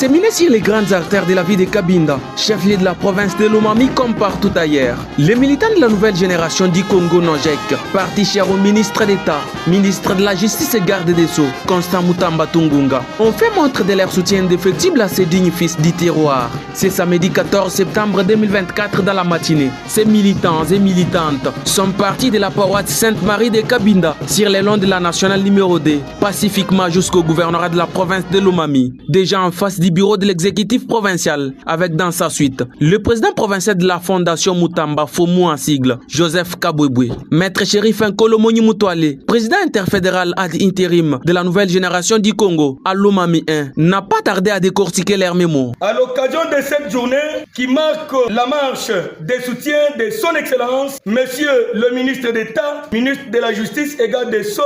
disséminés sur les grandes artères de la ville de Cabinda, chef-lieu de la province de Lomami comme partout ailleurs. Les militants de la nouvelle génération du Congo Nojek, parti cher au ministre d'État, ministre de la Justice et garde des Sceaux, Constant Mutamba Tungunga, ont fait montre de leur soutien indéfectible à ces dignes fils du terroir. C'est samedi 14 septembre 2024 dans la matinée. Ces militants et militantes sont partis de la paroisse Sainte-Marie de Cabinda sur les longs de la nationale numéro 2, pacifiquement jusqu'au gouvernorat de la province de Lomami, déjà en face du bureau de l'exécutif provincial, avec dans sa suite le président provincial de la fondation Mutamba Fomu en sigle, Joseph Kabwebwe, maître shérif Nkolomoni Mutuale, président interfédéral ad intérim de la nouvelle génération du Congo à Lomami 1, n'a pas tardé à décortiquer leurs mémoires. À l'occasion de cette journée qui marque la marche des soutiens de son excellence, monsieur le ministre d'État, ministre de la Justice et garde des Sceaux,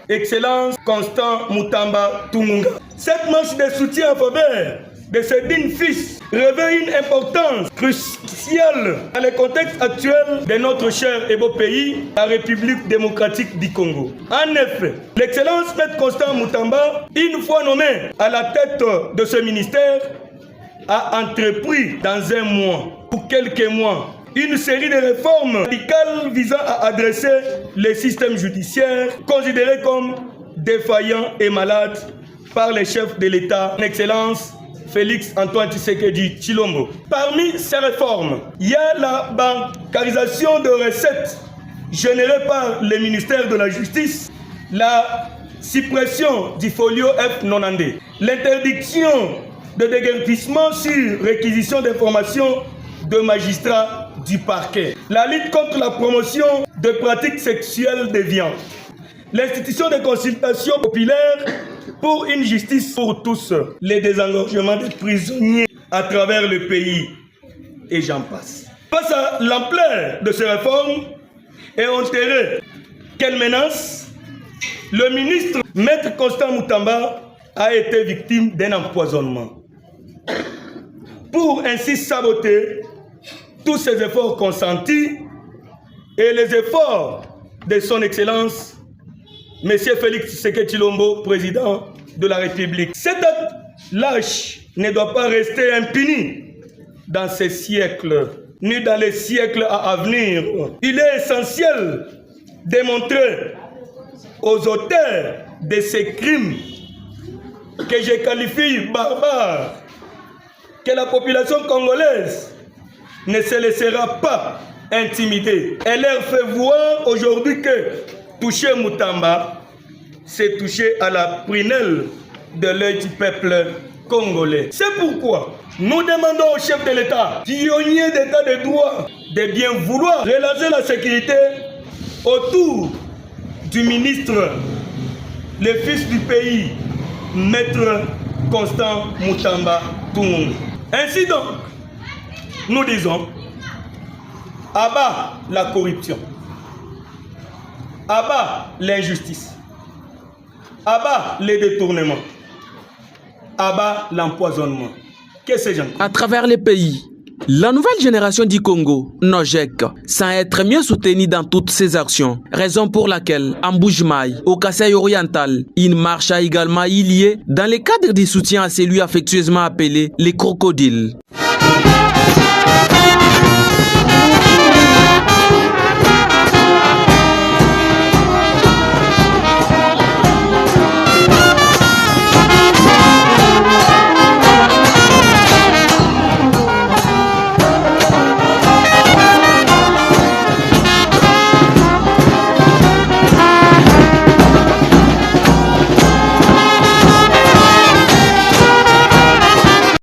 excellence Constant Mutamba Tungunga. Cette marche de soutien en faveur de ces dignes fils revêt une importance cruciale dans le contexte actuel de notre cher et beau pays, la République démocratique du Congo. En effet, l'excellence maître Constant Mutamba, une fois nommé à la tête de ce ministère, a entrepris dans un mois ou quelques mois une série de réformes radicales visant à adresser le système judiciaire considéré comme défaillant et malade par les chefs de l'État, en excellence Félix Antoine Tshisekedi Tshilombo. Parmi ces réformes, il y a la bancarisation de recettes générées par le ministère de la Justice, la suppression du folio F90, l'interdiction de déguerpissement sur réquisition d'informations de magistrats du parquet, la lutte contre la promotion de pratiques sexuelles déviantes, l'institution de consultations populaires pour une justice pour tous, les désengorgements des prisonniers à travers le pays, et j'en passe. Face à l'ampleur de ces réformes et enterré quelle menace, le ministre maître Constant Mutamba a été victime d'un empoisonnement. Pour ainsi saboter tous ces efforts consentis et les efforts de son excellence Monsieur Félix Tshisekedi Tshilombo, président de la République. Cet acte lâche ne doit pas rester impuni dans ces siècles, ni dans les siècles à venir. Il est essentiel de montrer aux auteurs de ces crimes que je qualifie barbares que la population congolaise ne se laissera pas intimider. Elle leur fait voir aujourd'hui que toucher Mutamba, c'est toucher à la prunelle de l'œil du peuple congolais. C'est pourquoi nous demandons au chef de l'État, pionnier d'État de droit, de bien vouloir relancer la sécurité autour du ministre, le fils du pays, maître Constant Mutamba Tungunga. Ainsi donc, nous disons, à bas la corruption, à bas l'injustice, à bas les détournements, à bas l'empoisonnement. Que ces gens? À travers les pays, la nouvelle génération du Congo, Nojek, sans être mieux soutenue dans toutes ses actions, raison pour laquelle, en Mbuji-Mayi, au Kasaï oriental, une marche a également eu lieu dans le cadre du soutien à celui affectueusement appelé les crocodiles.